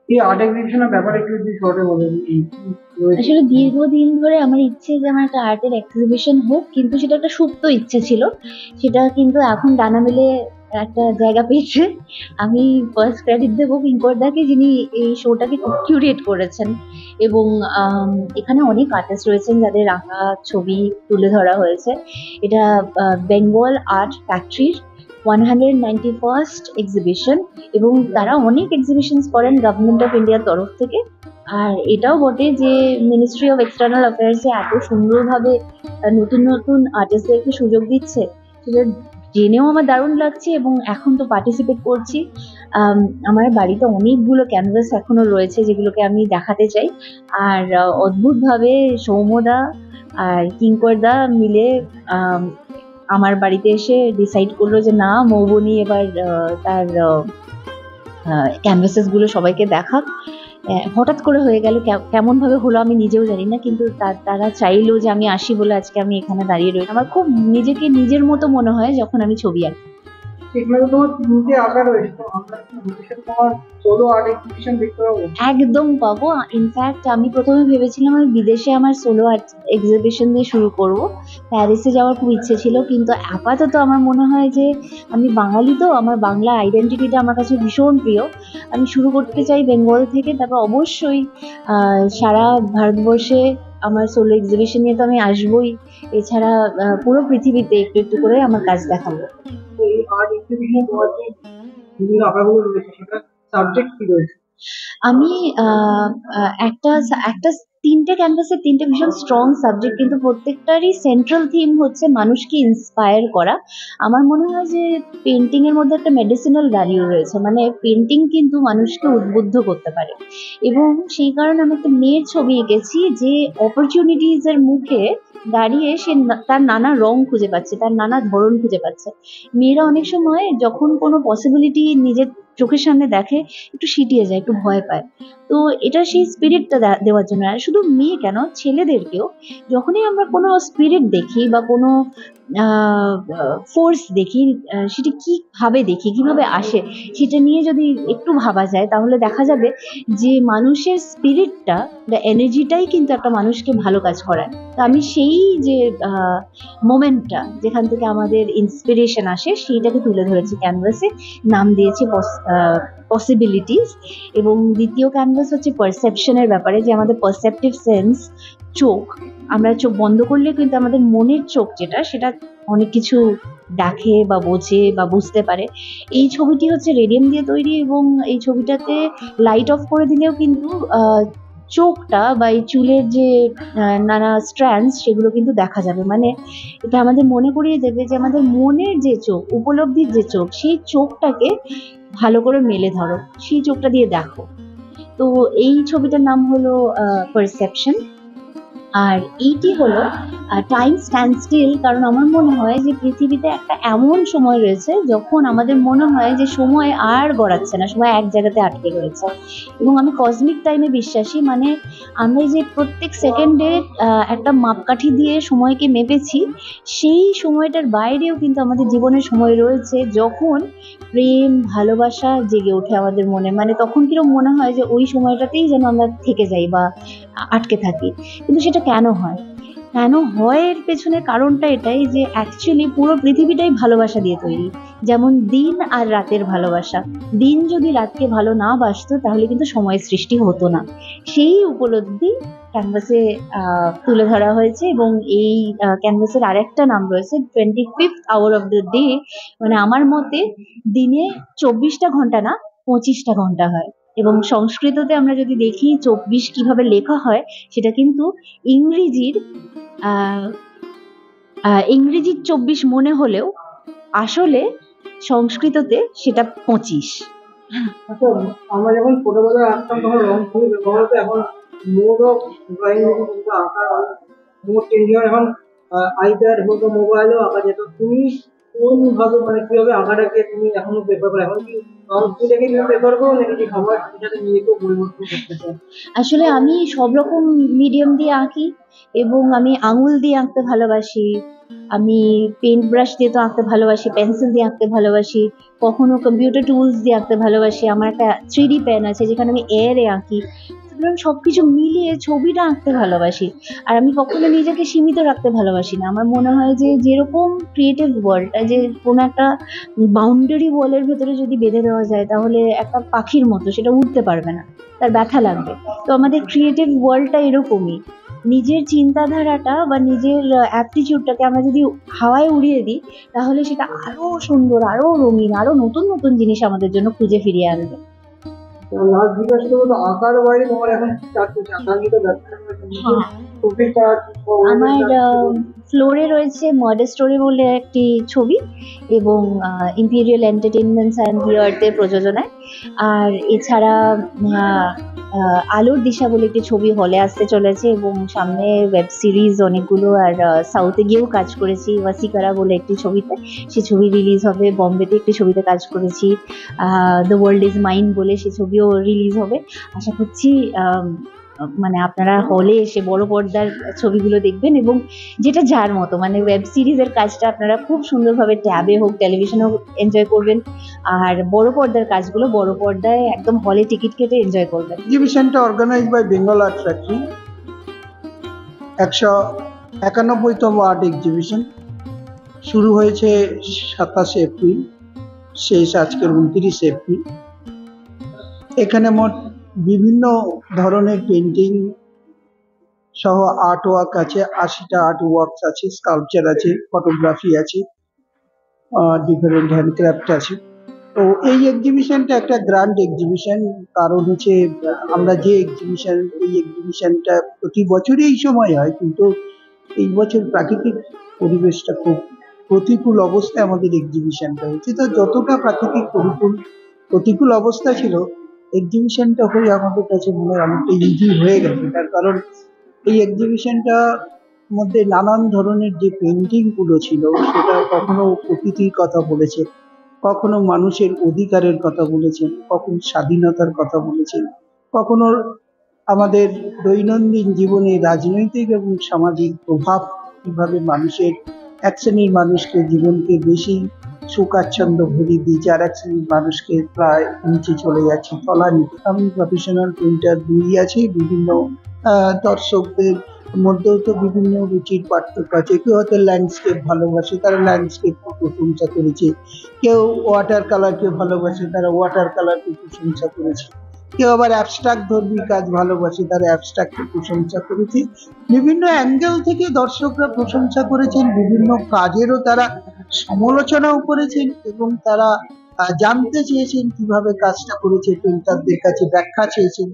এই আর্ট এক্সিবিশনের ব্যাপারে একটু যদি শর্টে বলেন আসলে দীর্ঘদিন ধরে আমার ইচ্ছে যে আমার একটা আর্টের এক্সিবিশন হোক, কিন্তু সেটা একটা সুপ্ত ইচ্ছে ছিল। সেটা কিন্তু এখন ডানা মেলে একটা জায়গা পেয়েছে। আমি ফার্স্ট ক্রেডিট দেবো কিঙ্করদাকে, যিনি এই শোটাকে কিউরেট করেছেন। এবং এখানে অনেক আর্টিস্ট রয়েছেন যাদের আঁকা ছবি তুলে ধরা হয়েছে। এটা বেঙ্গল আর্ট ফ্যাক্টরির 191st এক্সিবিশন, এবং তারা অনেক এক্সিবিশন করেন গভর্নমেন্ট অফ ইন্ডিয়ার তরফ থেকে। আর এটাও বটে যে মিনিস্ট্রি অফ এক্সটার্নাল অ্যাফেয়ার্স যে এত সুন্দরভাবে নতুন নতুন আর্টিস্টদেরকে সুযোগ দিচ্ছে, সেটা জেনেও আমার দারুণ লাগছে। এবং এখন তো পার্টিসিপেট করছি। আমার বাড়িতে অনেকগুলো ক্যানভাস এখনো রয়েছে যেগুলোকে আমি দেখাতে চাই। আর অদ্ভুতভাবে সৌম্যদা আর কিঙ্করদা মিলে আম, আমার বাড়িতে এসে ডিসাইড করলো যে না, মৌবনি এবার তার ক্যানভাসেস গুলো সবাইকে দেখাক। হঠাৎ করে হয়ে গেল, কেমন ভাবে হলো আমি নিজেও জানি না, কিন্তু তারা চাইলো যে আমি আসি বলে আজকে আমি এখানে দাঁড়িয়ে রয়েছি। আমার খুব নিজেকে নিজের মতো মনে হয় যখন আমি ছবি আঁকি। সেখানে তোমার তিনটে আঁকা রয়েছে, তো আমরা কি ভবিষ্যতে তোমার সোলো আর্ট এক্সিবিশন দেখতে পাবো? একদম পাবো। ইনফ্যাক্ট আমি প্রথমে ভেবেছিলাম আমি বিদেশে আমার সোলো আর্ট এক্সিবিশন দিয়ে শুরু করব। প্যারিসে যাওয়ার খুব ইচ্ছে ছিল, কিন্তু আপাতত আমার মনে হয় যে আমি বাঙালি, তো আমার বাংলা আইডেন্টিটিটা আমার কাছে ভীষণ প্রিয়। আমি শুরু করতে চাই বেঙ্গল থেকে, তারপর অবশ্যই সারা ভারতবর্ষে আমার সোলো এক্সিবিশন নিয়ে তো আমি আসবোই। এছাড়া পুরো পৃথিবীতে একটু একটু করে আমার কাজ দেখাবো। তো এই আর্ট এক্সিবিশনে তোমার যে বিভিন্ন আঁকাগুলো রয়েছে সেটা সাবজেক্ট কি রয়েছে? আমি একটা একটা তিনটে ক্যানভাসের তিনটে ভীষণ স্ট্রং সাবজেক্ট, কিন্তু প্রত্যেকটারই সেন্ট্রাল থিম হচ্ছে মানুষকে ইন্সপায়ার করা। আমার মনে হয় যে পেন্টিং এর মধ্যে একটা মেডিসিনাল ভ্যালিউ রয়েছে, মানে পেন্টিং কিন্তু মানুষকে উদ্বুদ্ধ করতে পারে। এবং সেই কারণে আমি একটা মেয়ের ছবি এঁকেছি যে অপরচুনিটিজ এর মুখে দাঁড়িয়ে সে তার নানা রং খুঁজে পাচ্ছে, তার নানা ধরন খুঁজে পাচ্ছে। মেয়েরা অনেক সময় যখন কোনো পসিবিলিটি নিজের চোখের সামনে দেখে, একটু সিটিয়ে যায়, একটু ভয় পায়। তো এটা সেই স্পিরিটটা দেওয়ার জন্য। আর শুধু মেয়ে কেন, ছেলেদেরকেও যখনই আমরা কোনো স্পিরিট দেখি বা কোনো ফোর্স দেখি, সেটা কিভাবে দেখি, কিভাবে আসে, সেটা নিয়ে যদি একটু ভাবা যায় তাহলে দেখা যাবে যে মানুষের স্পিরিটটা বা এনার্জিটাই কিন্তু একটা মানুষকে ভালো কাজ করায়। তো আমি সেই যে মোমেন্টটা যেখান থেকে আমাদের ইন্সপিরেশন আসে সেইটাকে তুলে ধরেছি ক্যানভাসে। নাম দিয়েছি পসিবিলিটিস। এবং দ্বিতীয় ক্যানভাস হচ্ছে পারসেপশনের ব্যাপারে, যে আমাদের পারসেপটিভ সেন্স, চোখ, আমরা চোখ বন্ধ করলে কিন্তু আমাদের মনের চোখ যেটা, সেটা অনেক কিছু দেখে বা বোঝে বা বুঝতে পারে। এই ছবিটি হচ্ছে রেডিয়াম দিয়ে তৈরি, এবং এই ছবিটাতে লাইট অফ করে দিলেও কিন্তু চোখটা বা এই চুলের যে নানা স্ট্র্যান্ডস সেগুলো কিন্তু দেখা যাবে। মানে এটা আমাদের মনে করিয়ে দেবে যে আমাদের মনের যে চোখ, উপলব্ধির যে চোখ, সেই চোখটাকে ভালো করে মেলে ধরো, সেই চোখটা দিয়ে দেখো। তো এই ছবিটার নাম হলো পারসেপশন। আর এইটি হলো টাইম স্ট্যান্ড স্টিল, কারণ আমার মনে হয় যে পৃথিবীতে একটা এমন সময় রয়েছে যখন আমাদের মনে হয় যে সময় আর গড়াচ্ছে না, সময় এক জায়গাতে আটকে রয়েছে। এবং আমি কসমিক টাইমে বিশ্বাসী, মানে আমরা যে প্রত্যেক সেকেন্ডে একটা মাপকাঠি দিয়ে সময়কে মেপেছি, সেই সময়টার বাইরেও কিন্তু আমাদের জীবনের সময় রয়েছে যখন প্রেম ভালোবাসা জেগে ওঠে আমাদের মনে। মানে তখন কিরকম মনে হয় যে ওই সময়টাতেই যেন আমরা থেকে যাই বা আটকে থাকি। কিন্তু সেটা কেন হয়? কেন হয় এর পেছনে কারণটা এটাই যে অ্যাকচুয়ালি পুরো পৃথিবীটাই ভালোবাসা দিয়ে তৈরি। যেমন দিন আর রাতের ভালোবাসা। দিন যদি রাতকে ভালো না বাসতো তাহলে কিন্তু সময়ের সৃষ্টি হতো না। সেই উপলব্ধি ক্যানভাসে তুলে ধরা হয়েছে। এবং এই ক্যানভাসের আরেকটা নাম রয়েছে 25th hour of the day. মানে আমার মতে দিনে 24টা ঘন্টা না, 25টা ঘন্টা হয়। এবং সংস্কৃততে আমরা যদি দেখি 24 কিভাবে লেখা হয়, সেটা কিন্তু ইংরেজির আহ, ইংরেজির 24 মনে হলেও আসলে সংস্কৃততে সেটা 25। আচ্ছা, আমরা যখন ছোটবেলায় আঁকতাম তখন রং তুলি ব্যবহার হতো, এখন মোডও ড্রয়িং রুমে আঁকা মোড চেঞ্জ হয়, এখন আইপ্যাড হোক বা মোবাইলেও আঁকা যেত। তুমি কোন ভাবে মানে কিভাবে আঁকাটাকে তুমি এখনো প্রেফার করো? এখন কি সংস্কৃতিটাকে তুমি প্রেফার করো নাকি কি সময়ের সাথে সাথে নিজেকেও পরিবর্তন করতে চাও? আসলে আমি সব রকম মিডিয়াম দিয়ে আঁকি, এবং আমি আঙুল দিয়ে আঁকতে ভালোবাসি, আমি পেন্ট ব্রাশ দিয়ে তো আঁকতে ভালোবাসি, পেন্সিল দিয়ে আঁকতে ভালোবাসি, কখনো কম্পিউটার টুলস দিয়ে আঁকতে ভালোবাসি। আমার একটা 3D পেন আছে যেখানে আমি এয়ারে আঁকি। সুতরাং সবকিছু মিলিয়ে ছবিটা আঁকতে ভালোবাসি। আর আমি কখনো নিজেকে সীমিত রাখতে ভালোবাসি না। আমার মনে হয় যে যেরকম ক্রিয়েটিভ ওয়ার্ল্ডটা, যে কোনো একটা বাউন্ডারি ওয়ালের ভেতরে যদি বেঁধে দেওয়া যায় তাহলে একটা পাখির মতো সেটা উড়তে পারবে না, তার ব্যথা লাগবে। তো আমাদের ক্রিয়েটিভ ওয়ার্ল্ডটা এরকমই। নিজের চিন্তাধারাটা বা নিজের অ্যাপটিচিউডটাকে আমরা যদি হাওয়ায় উড়িয়ে দিই তাহলে সেটা আরো সুন্দর, আরো রঙিন, আরো নতুন নতুন জিনিস আমাদের জন্য খুঁজে ফিরিয়ে আনবে। লাস্ট জিজ্ঞাসা করবো, তো আঁকার বাইরে তোমার এখন কি কাজ চলছে? আঁকা কি তো ব্যবসা হ্যাঁ, ছবির কাজ বা অন্য আমার কাজ? ফ্লোরে রয়েছে মার্ডার স্টোরি বলে একটি ছবি, এবং ইম্পিরিয়াল এন্টারটেইনমেন্টস অ্যান্ড দি আর্থের প্রযোজনায়। আর এছাড়া আহ, আলোর দিশা বলে একটি ছবি হলে আসতে চলেছে, এবং সামনে ওয়েব সিরিজ অনেকগুলো। আর সাউথে গিয়েও কাজ করেছি ওয়াসিকারা বলে একটি ছবিতে, সে ছবি রিলিজ হবে। বম্বেতে একটি ছবিতে কাজ করেছি, দ্য ওয়ার্ল্ড ইজ মাইন বলে, সে ছবিও রিলিজ হবে। আশা করছি মানে আপনারা হলে এসে বড় পর্দার ছবিগুলো দেখবেন, এবং যেটা যার মতো, মানে ওয়েব সিরিজের কাজটা আপনারা খুব সুন্দরভাবে ট্যাবে হোক টেলিভিশনে হোক এনজয় করবেন, আর বড় পর্দার কাজগুলো বড় পর্দায় একদম হলে টিকিট কেটে এনজয় করবেন। এক্সিবিশনটা অর্গানাইজ বাই বেঙ্গল আর্ট ফ্যাক্টরি, 191তম আর্ট এক্সিবিশন শুরু হয়েছে 27শে এপ্রিল, শেষ আজকের 29শে এপ্রিল। এখানে মোট বিভিন্ন ধরনের পেন্টিং সহ আর্ট ওয়ার্ক আছে, 80টা আর্ট ওয়ার্কস আছে, স্কাল্পচার আছে, ফটোগ্রাফি আছে, ডিফারেন্ট হ্যান্ডক্রাফট আছে। তো এই এক্সিবিশনটা একটা গ্র্যান্ড এক্সিবিশন, কারণ হচ্ছে আমরা যে এই এক্সিবিশনটা প্রতি বছরই এই সময় হয়, কিন্তু এই বছর প্রাকৃতিক পরিবেশটা খুব প্রতিকূল অবস্থায় আমাদের এক্সিবিশনটা হয়েছে। তো যতটা প্রাকৃতিক প্রতিকূল অবস্থা ছিল, এক্সিবিশনটা হয়ে আমাদের কাছে মনে হয় অনেকটা ইজি হয়ে গেছে। তার কারণ এই এক্সিবিশনটা মধ্যে নানান ধরনের যে পেন্টিং গুলো ছিল, সেটা কখনো প্রকৃতির কথা বলেছে, কখনো মানুষের অধিকারের কথা বলেছেন, কখনো স্বাধীনতার কথা বলেছেন, কখনো আমাদের দৈনন্দিন জীবনে রাজনৈতিক এবং সামাজিক প্রভাব কিভাবে মানুষের এক শ্রেণীর মানুষকে জীবনকে বেশি সুখাচ্ছন্দ্য ভরিয়ে দিয়েছে, আর এক শ্রেণীর মানুষকে প্রায় নিচে চলে যাচ্ছে, তলানিতে। আমি প্রফেশনাল পেইন্টার, দুই আছে, বিভিন্ন দর্শকদের মধ্যেও তো বিভিন্ন রুচির পার্থক্য আছে। কেউ হয়তো ল্যান্ডস্কেপ ভালোবাসে, তারা ল্যান্ডস্কেপকে প্রশংসা করেছে, কেউ ওয়াটার কালারকে ভালোবাসে, তারা ওয়াটার কালারকে প্রশংসা করেছে, কেউ আবার অ্যাবস্ট্রাক্ট ধর্মী কাজ ভালোবাসে, তারা অ্যাবস্ট্রাক্টকে প্রশংসা করেছে। বিভিন্ন অ্যাঙ্গেল থেকে দর্শকরা প্রশংসা করেছেন, বিভিন্ন কাজেরও তারা সমালোচনাও করেছেন, এবং তারা জানতে চেয়েছেন কিভাবে কাজটা করেছে, পেইন্টারদের কাছে ব্যাখ্যা চেয়েছেন।